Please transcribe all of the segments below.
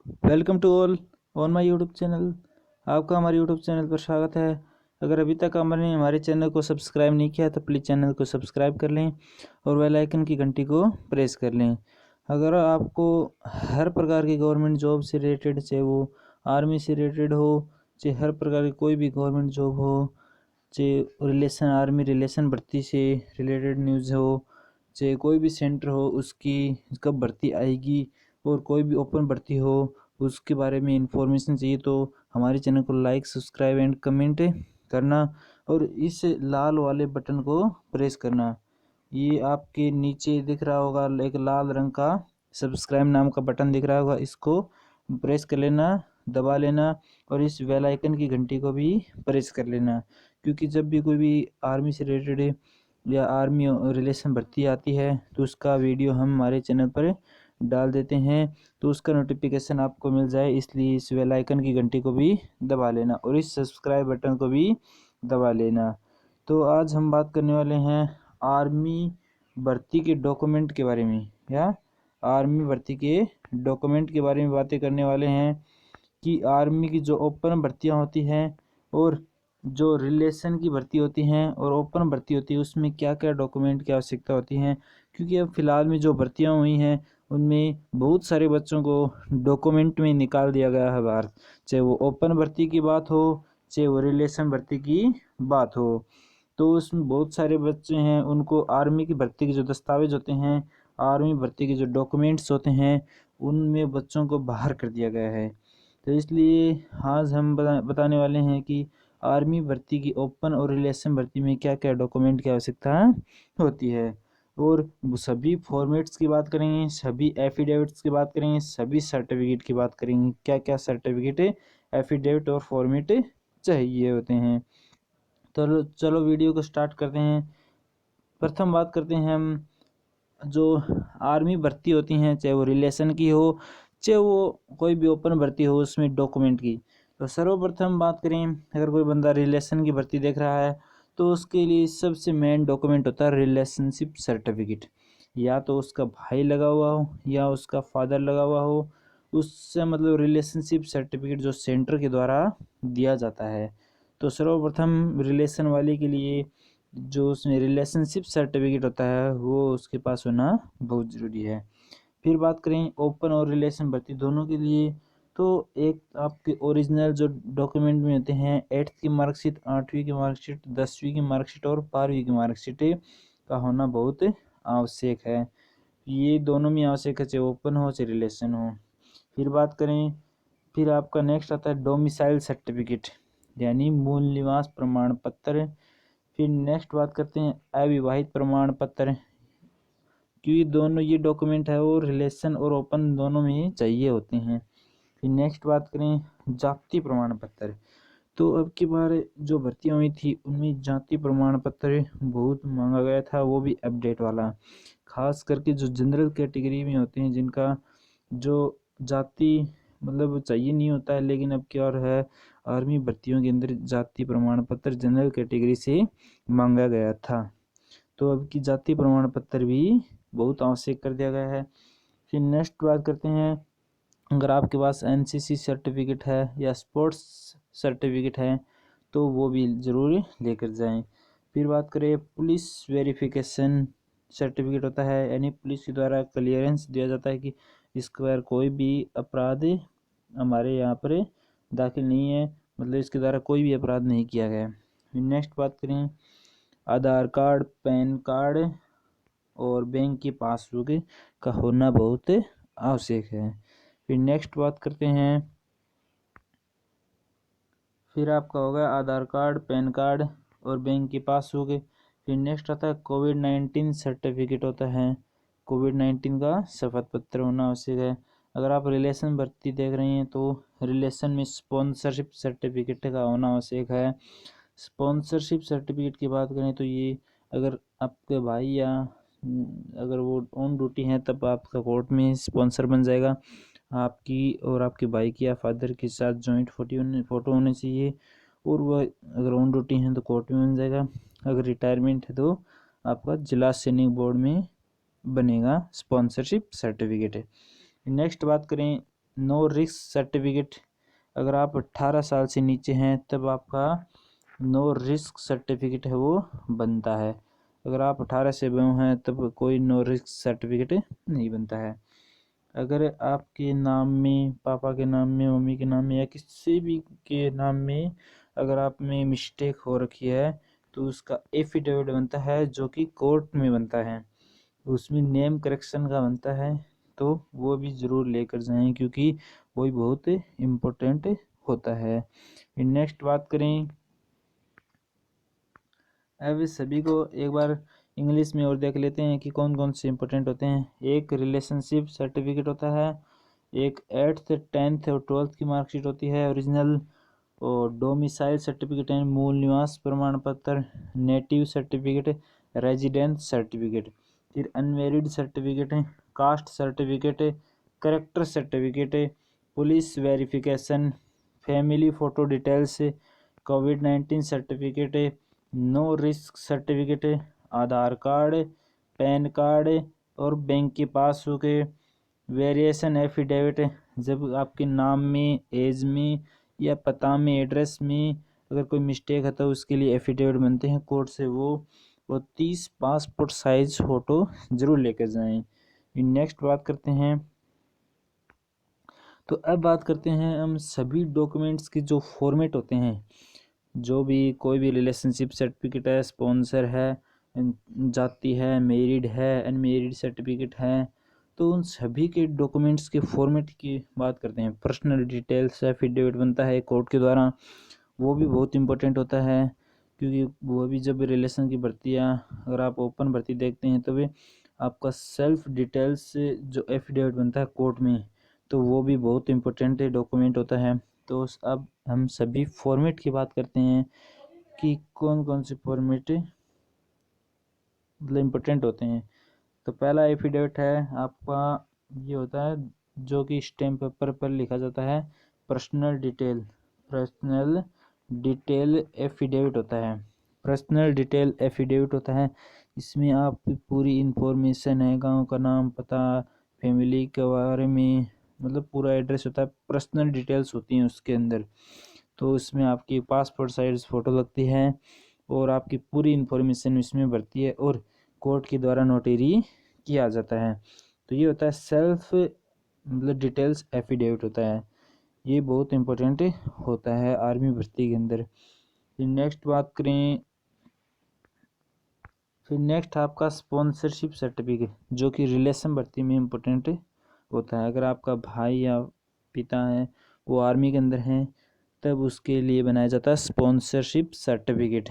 Welcome to all on my YouTube channel. आपका हमारे YouTube channel पर स्वागत है। अगर अभी तक आपने हमारे चैनल को सब्सक्राइब नहीं किया तो प्लीज़ चैनल को सब्सक्राइब कर लें और बेल आइकन की घंटी को प्रेस कर लें। अगर आपको हर प्रकार की गवर्नमेंट जॉब से रिलेटेड, चाहे वो आर्मी से रिलेटेड हो, चाहे हर प्रकार की कोई भी गवर्नमेंट जॉब हो, चाहे आर्मी रिलेशन भर्ती से रिलेटेड न्यूज़ हो, चाहे कोई भी सेंटर हो उसकी कब भर्ती आएगी और कोई भी ओपन भर्ती हो उसके बारे में इंफॉर्मेशन चाहिए तो हमारे चैनल को लाइक, सब्सक्राइब एंड कमेंट करना और इस लाल वाले बटन को प्रेस करना। ये आपके नीचे दिख रहा होगा, एक लाल रंग का सब्सक्राइब नाम का बटन दिख रहा होगा, इसको प्रेस कर लेना, दबा लेना और इस बेल आइकन की घंटी को भी प्रेस कर लेना, क्योंकि जब भी कोई भी आर्मी से रिलेटेड या आर्मी रिलेशन भर्ती आती है तो उसका वीडियो हम हमारे चैनल पर डाल देते हैं तो उसका नोटिफिकेशन आपको मिल जाए, इसलिए इस बेल आइकन की घंटी को भी दबा लेना और इस सब्सक्राइब बटन को भी दबा लेना। तो आज हम बात करने वाले हैं आर्मी भर्ती के डॉक्यूमेंट के बारे में, या आर्मी भर्ती के डॉक्यूमेंट के बारे में बातें करने वाले हैं कि आर्मी की जो ओपन भर्तियां होती हैं और जो रिलेशन की भर्ती होती हैं और ओपन भर्ती होती है उसमें क्या क्या डॉक्यूमेंट की आवश्यकता होती है, क्योंकि अब फ़िलहाल में जो भर्तियां हुई हैं उनमें बहुत सारे बच्चों को डॉक्यूमेंट में निकाल दिया गया है बाहर, चाहे वो ओपन भर्ती की बात हो चाहे वो रिलेशन भर्ती की बात हो। तो उसमें बहुत सारे बच्चे हैं उनको आर्मी की भर्ती के जो दस्तावेज होते हैं, आर्मी भर्ती के जो डॉक्यूमेंट्स होते हैं उनमें बच्चों को बाहर कर दिया गया है। तो इसलिए आज हम बताने वाले हैं कि आर्मी भर्ती की ओपन और रिलेशन भर्ती में क्या क्या डॉक्यूमेंट की आवश्यकता होती है और सभी फॉर्मेट्स की बात करेंगे, सभी एफिडेविट्स की बात करेंगे, सभी सर्टिफिकेट की बात करेंगे, क्या क्या सर्टिफिकेट, एफिडेविट और फॉर्मेट चाहिए होते हैं। तो चलो वीडियो को स्टार्ट करते हैं। प्रथम बात करते हैं हम जो आर्मी भर्ती होती हैं, चाहे वो रिलेशन की हो चाहे वो कोई भी ओपन भर्ती हो उसमें डॉक्यूमेंट की। तो सर्वप्रथम बात करें, अगर कोई बंदा रिलेशन की भर्ती देख रहा है तो उसके लिए सबसे मेन डॉक्यूमेंट होता है रिलेशनशिप सर्टिफिकेट। या तो उसका भाई लगा हुआ हो या उसका फादर लगा हुआ हो, उससे मतलब रिलेशनशिप सर्टिफिकेट जो सेंटर के द्वारा दिया जाता है। तो सर्वप्रथम रिलेशन वाले के लिए जो उसमें रिलेशनशिप सर्टिफिकेट होता है वो उसके पास होना बहुत ज़रूरी है। फिर बात करें ओपन और रिलेशन भर्ती दोनों के लिए, तो एक आपके ओरिजिनल जो डॉक्यूमेंट में होते हैं, 8th की मार्कशीट, 8वीं की मार्कशीट, 10वीं की मार्कशीट और 12वीं की मार्कशीट का होना बहुत आवश्यक है। ये दोनों में आवश्यक है, चाहे ओपन हो चाहे रिलेशन हो। फिर बात करें, फिर आपका नेक्स्ट आता है डोमिसाइल सर्टिफिकेट यानी मूल निवास प्रमाण पत्र। फिर नेक्स्ट बात करते हैं अविवाहित प्रमाण पत्र, क्योंकि दोनों ये डॉक्यूमेंट है वो रिलेशन और ओपन दोनों में चाहिए होते हैं। फिर नेक्स्ट बात करें जाति प्रमाण पत्र, तो अब की बार जो भर्तियां हुई थी उनमें जाति प्रमाण पत्र बहुत मांगा गया था, वो भी अपडेट वाला। खास करके जो जनरल कैटेगरी में होते हैं जिनका जो जाति मतलब चाहिए नहीं होता है, लेकिन अब की और है आर्मी भर्तियों के अंदर जाति प्रमाण पत्र जनरल कैटेगरी से मांगा गया था। तो अब की जाति प्रमाण पत्र भी बहुत आवश्यक कर दिया गया है। फिर नेक्स्ट बात करते हैं, अगर आपके पास एनसीसी सर्टिफिकेट है या स्पोर्ट्स सर्टिफिकेट है तो वो भी ज़रूर लेकर जाएं। फिर बात करें पुलिस वेरिफिकेशन सर्टिफिकेट होता है, यानी पुलिस के द्वारा क्लियरेंस दिया जाता है कि इसके बार कोई भी अपराध हमारे यहाँ पर दाखिल नहीं है, मतलब इसके द्वारा कोई भी अपराध नहीं किया गया है। फिर नेक्स्ट बात करें आधार कार्ड, पैन कार्ड और बैंक की पासबुक का होना बहुत आवश्यक है। फिर नेक्स्ट बात करते हैं, फिर आपका होगा आधार कार्ड, पैन कार्ड और बैंक की पासबुक। फिर नेक्स्ट आता है कोविड-19 सर्टिफिकेट होता है, कोविड-19 का शपथ पत्र होना आवश्यक है। अगर आप रिलेशन भर्ती देख रही हैं तो रिलेशन में स्पॉन्सरशिप सर्टिफिकेट का होना आवश्यक है। स्पॉन्सरशिप सर्टिफिकेट की बात करें तो ये अगर आपके भाई या अगर वो ऑन ड्यूटी हैं तब आपका कोर्ट में स्पॉन्सर बन जाएगा। आपकी और आपके भाई की या फादर के साथ जॉइंट फ़ोटो होनी चाहिए, और वह अगर ऑन ड्यूटी हैं तो कोर्ट में बन जाएगा। अगर रिटायरमेंट है तो आपका जिला सैनिक बोर्ड में बनेगा स्पॉन्सरशिप सर्टिफिकेट है। नेक्स्ट बात करें नो रिस्क सर्टिफिकेट, अगर आप 18 साल से नीचे हैं तब आपका नो रिस्क सर्टिफिकेट है वो बनता है। अगर आप 18 से अबव हैं तब कोई नो रिस्क सर्टिफिकेट नहीं बनता है। अगर आपके नाम में, पापा के नाम में, मम्मी के नाम में या किसी भी के नाम में अगर आप में मिस्टेक हो रखी है तो उसका एफिडेविट बनता है, जो कि कोर्ट में बनता है। उसमें नेम करेक्शन का बनता है, तो वो भी ज़रूर लेकर जाएं क्योंकि वही बहुत इम्पोर्टेंट होता है। नेक्स्ट बात करें, अब सभी को एक बार इंग्लिश में और देख लेते हैं कि कौन कौन से इम्पोर्टेंट होते हैं। एक रिलेशनशिप सर्टिफिकेट होता है, एक 8th 10th और 12th की मार्कशीट होती है ओरिजिनल, और डोमिसाइल सर्टिफिकेट है मूल निवास प्रमाण पत्र, नेटिव सर्टिफिकेट, रेजिडेंस सर्टिफिकेट, फिर अनमेरिड सर्टिफिकेट है, caste certificate, character certificate, police verification, family photo details, कोविड-19 certificate, no risk certificate, Aadhaar card, PAN card और बैंक की पासबुक, वेरिएशन एफिडेविट, जब आपके नाम में, एज में या पता में, एड्रेस में अगर कोई मिस्टेक है तो उसके लिए एफिडेविट बनते हैं कोर्ट से, वो 30 पासपोर्ट साइज फ़ोटो ज़रूर लेकर जाएं। नेक्स्ट बात करते हैं, तो अब बात करते हैं हम सभी डॉक्यूमेंट्स के जो फॉर्मेट होते हैं। जो भी कोई भी रिलेशनशिप सर्टिफिकेट है, स्पॉन्सर है, जाति है, मैरिड है, अनमेरिड सर्टिफिकेट है, तो उन सभी के डॉक्यूमेंट्स के फॉर्मेट की बात करते हैं। पर्सनल डिटेल्स एफिडेविट बनता है कोर्ट के द्वारा, वो भी बहुत इंपॉर्टेंट होता है क्योंकि वो भी जब रिलेशन की भर्तियाँ, अगर आप ओपन भर्ती देखते हैं तो भी आपका सेल्फ डिटेल्स जो एफिडेविट बनता है कोर्ट में, तो वो भी बहुत इंपॉर्टेंट डॉक्यूमेंट होता है। तो अब हम सभी फॉर्मेट की बात करते हैं कि कौन कौन से फॉर्मेट मतलब इम्पोर्टेंट होते हैं। तो पहला एफिडेविट है आपका, ये होता है जो कि स्टैम्प पेपर पर लिखा जाता है, पर्सनल डिटेल एफिडेविट होता है। पर्सनल डिटेल एफिडेविट होता है, इसमें आपकी पूरी इंफॉर्मेशन है, गांव का नाम, पता, फैमिली के बारे में, मतलब पूरा एड्रेस होता है, पर्सनल डिटेल्स होती हैं उसके अंदर। तो इसमें आपकी पासपोर्ट साइज फ़ोटो लगती है और आपकी पूरी इन्फॉर्मेशन इसमें भरती है और कोर्ट के द्वारा नोटरी किया जाता है। तो ये होता है सेल्फ मतलब डिटेल्स एफिडेविट होता है, ये बहुत इम्पोर्टेंट होता है आर्मी भर्ती के अंदर। फिर नेक्स्ट बात करें, फिर नेक्स्ट आपका स्पॉन्सरशिप सर्टिफिकेट, जो कि रिलेशन भर्ती में इम्पोर्टेंट होता है। अगर आपका भाई या पिता है वो आर्मी के अंदर हैं तब उसके लिए बनाया जाता है स्पॉन्सरशिप सर्टिफिकेट,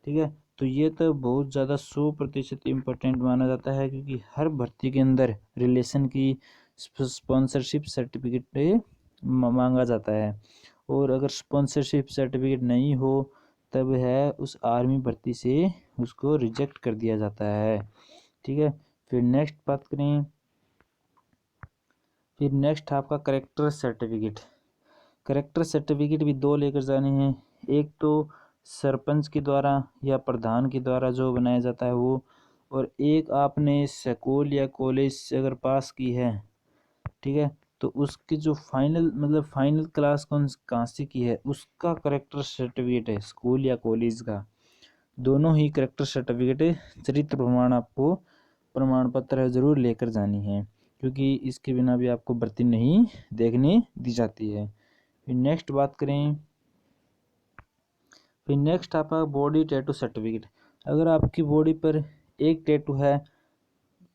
ठीक है। तो ये तो बहुत ज़्यादा 100% इम्पोर्टेंट माना जाता है क्योंकि हर भर्ती के अंदर रिलेशन की स्पॉन्सरशिप सर्टिफिकेट मांगा जाता है, और अगर स्पॉन्सरशिप सर्टिफिकेट नहीं हो तब है उस आर्मी भर्ती से उसको रिजेक्ट कर दिया जाता है, ठीक है। फिर नेक्स्ट बात करें, फिर नेक्स्ट आपका करेक्टर सर्टिफिकेट। करेक्टर सर्टिफिकेट भी 2 लेकर जाने हैं, एक तो सरपंच के द्वारा या प्रधान के द्वारा जो बनाया जाता है वो, और एक आपने स्कूल या कॉलेज से अगर पास की है, ठीक है, तो उसकी जो फाइनल मतलब फाइनल क्लास कौन कहाँ से की है उसका करेक्टर सर्टिफिकेट है, स्कूल या कॉलेज का। दोनों ही करेक्टर सर्टिफिकेट, चरित्र प्रमाण आपको प्रमाण पत्र ज़रूर लेकर जानी है क्योंकि इसके बिना भी आपको भर्ती नहीं देखने दी जाती है। फिर नेक्स्ट बात करें, फिर नेक्स्ट आपका बॉडी टैटू सर्टिफिकेट। अगर आपकी बॉडी पर एक टैटू है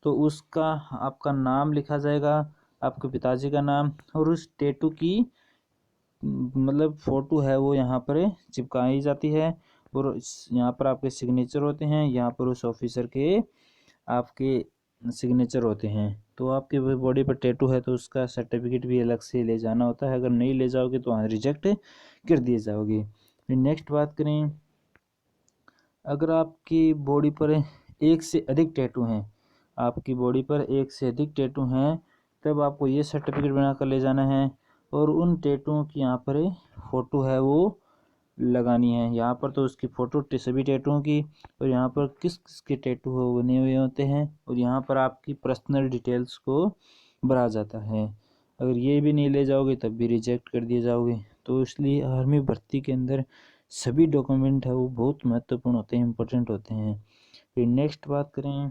तो उसका आपका नाम लिखा जाएगा, आपके पिताजी का नाम, और उस टैटू की मतलब फ़ोटो है वो यहाँ पर चिपकाई जाती है, और यहाँ पर आपके सिग्नेचर होते हैं, यहाँ पर उस ऑफिसर के आपके सिग्नेचर होते हैं। तो आपके बॉडी पर टैटू है तो उसका सर्टिफिकेट भी अलग से ले जाना होता है, अगर नहीं ले जाओगे तो वहाँ रिजेक्ट कर दिए जाओगे। फिर नेक्स्ट बात करें, अगर आपकी बॉडी पर एक से अधिक टैटू हैं, आपकी बॉडी पर एक से अधिक टैटू हैं तब आपको ये सर्टिफिकेट बना कर ले जाना है, और उन टैटुओं की यहाँ पर फ़ोटो है वो लगानी है। यहाँ पर तो उसकी फ़ोटो सभी टैटुओं की, और यहाँ पर किस किस के टैटू हो बने हुए होते हैं, और यहाँ पर आपकी पर्सनल डिटेल्स को भरा जाता है। अगर ये भी नहीं ले जाओगे तब भी रिजेक्ट कर दिए जाओगे। तो इसलिए आर्मी भर्ती के अंदर सभी डॉक्यूमेंट है वो बहुत महत्वपूर्ण होते हैं, इम्पोर्टेंट होते हैं। फिर नेक्स्ट बात करें,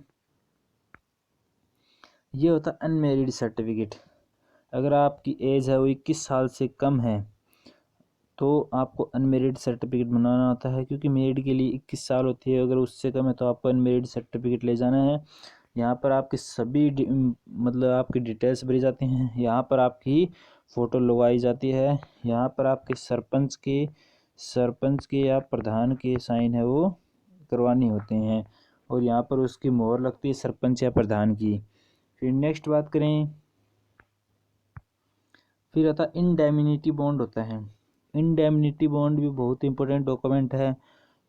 ये होता है अनमेरिड सर्टिफिकेट। अगर आपकी एज है वो 21 साल से कम है तो आपको अनमेरिड सर्टिफिकेट बनाना होता है, क्योंकि मेरिड के लिए 21 साल होती है, अगर उससे कम है तो आपको अनमेरिड सर्टिफिकेट ले जाना है। यहाँ पर आपकी सभी मतलब आपकी डिटेल्स भरी जाती हैं, यहाँ पर आपकी फ़ोटो लगवाई जाती है, यहाँ पर आपके सरपंच के या प्रधान के साइन है वो करवानी होते हैं, और यहाँ पर उसकी मोहर लगती है सरपंच या प्रधान की। फिर नेक्स्ट बात करें, फिर आता इंडेमनिटी बॉन्ड होता है। इंडेमनिटी बॉन्ड भी बहुत इंपॉर्टेंट डॉक्यूमेंट है।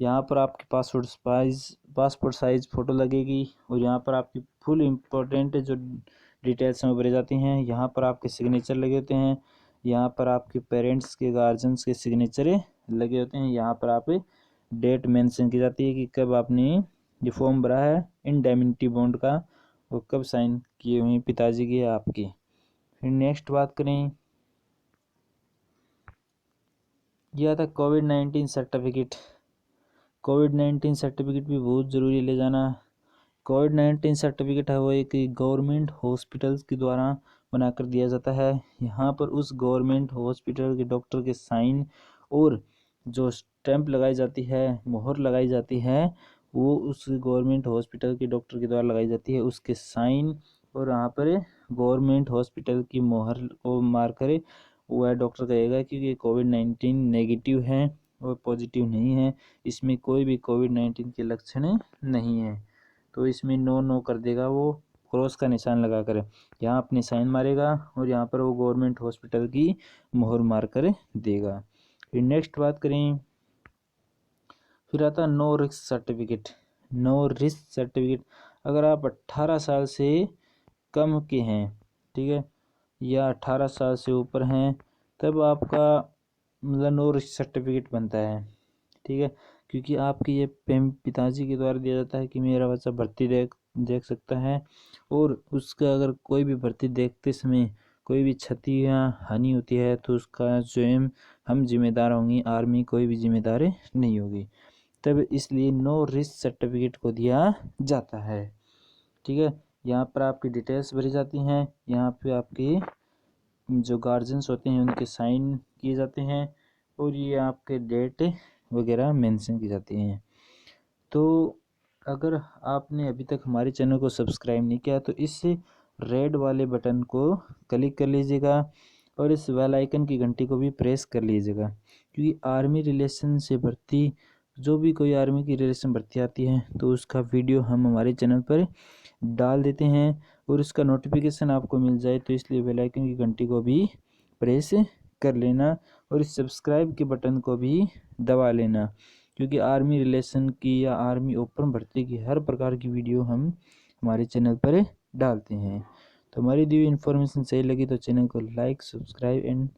यहाँ पर आपकी पासपोर्ट साइज फ़ोटो लगेगी, और यहाँ पर आपकी फुल इम्पोर्टेंट जो डिटेल्स हैं वो भरी जाती हैं। यहाँ पर आपके सिग्नेचर लगे होते हैं, यहाँ पर आपके पेरेंट्स के गार्जियंस के सिग्नेचर लगे होते हैं, यहाँ पर आप डेट मेंशन की जाती है कि कब आपने ये फॉर्म भरा है इंडेमनिटी बॉन्ड का, और कब साइन किए हुए हैं पिताजी की या आपकी। फिर नेक्स्ट बात करें, यह था कोविड-19 सर्टिफिकेट। कोविड-19 सर्टिफिकेट भी बहुत ज़रूरी ले जाना। कोविड-19 सर्टिफिकेट है वो एक गवर्नमेंट हॉस्पिटल्स के द्वारा बना कर दिया जाता है। यहाँ पर उस गवर्नमेंट हॉस्पिटल के डॉक्टर के साइन और जो स्टैंप लगाई जाती है, मोहर लगाई जाती है, वो उस गवर्नमेंट हॉस्पिटल के डॉक्टर के द्वारा लगाई जाती है, उसके साइन, और यहाँ पर गवर्नमेंट हॉस्पिटल की मोहर को मार कर वह डॉक्टर कहेगा कि ये कोविड-19 नेगेटिव है और पॉजिटिव नहीं है, इसमें कोई भी कोविड-19 के लक्षण नहीं है। तो इसमें नो नो कर देगा वो, क्रॉस का निशान लगा कर यहाँ अपने साइन मारेगा, और यहाँ पर वो गवर्नमेंट हॉस्पिटल की मोहर मार कर देगा। फिर नेक्स्ट बात करें, फिर आता no risk certificate. No risk certificate, अगर आप 18 साल से कम के हैं, ठीक है, या 18 साल से ऊपर हैं, तब आपका मतलब नो रिस्क सर्टिफिकेट बनता है, ठीक है, क्योंकि आपके ये पिताजी के द्वारा दिया जाता है कि मेरा बच्चा भर्ती देख सकता है, और उसका अगर कोई भी भर्ती देखते समय कोई भी क्षति या हानि होती है तो उसका स्वयं हम जिम्मेदार होंगे, आर्मी कोई भी जिम्मेदार नहीं होगी। तब इसलिए नो रिस्क सर्टिफिकेट को दिया जाता है, ठीक है। यहाँ पर आपकी डिटेल्स भरी जाती हैं, यहाँ पे आपके जो गार्जियंस होते हैं उनके साइन किए जाते हैं, और ये आपके डेट वगैरह मेंशन की जाती हैं। तो अगर आपने अभी तक हमारे चैनल को सब्सक्राइब नहीं किया तो इस रेड वाले बटन को क्लिक कर लीजिएगा, और इस बेल आइकन की घंटी को भी प्रेस कर लीजिएगा, क्योंकि आर्मी रिलेशन से भर्ती, जो भी कोई आर्मी की रिलेशन भर्ती आती है तो उसका वीडियो हम हमारे चैनल पर डाल देते हैं, और इसका नोटिफिकेशन आपको मिल जाए तो इसलिए बेल आइकन की घंटी को भी प्रेस कर लेना, और इस सब्सक्राइब के बटन को भी दबा लेना, क्योंकि आर्मी रिलेशन की या आर्मी ओपन भर्ती की हर प्रकार की वीडियो हम हमारे चैनल पर डालते हैं। तो हमारी दी हुई इन्फॉर्मेशन सही लगी तो चैनल को लाइक, सब्सक्राइब एंड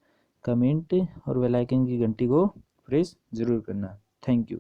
कमेंट, और बेल आइकन की घंटी को प्रेस ज़रूर करना। Thank you.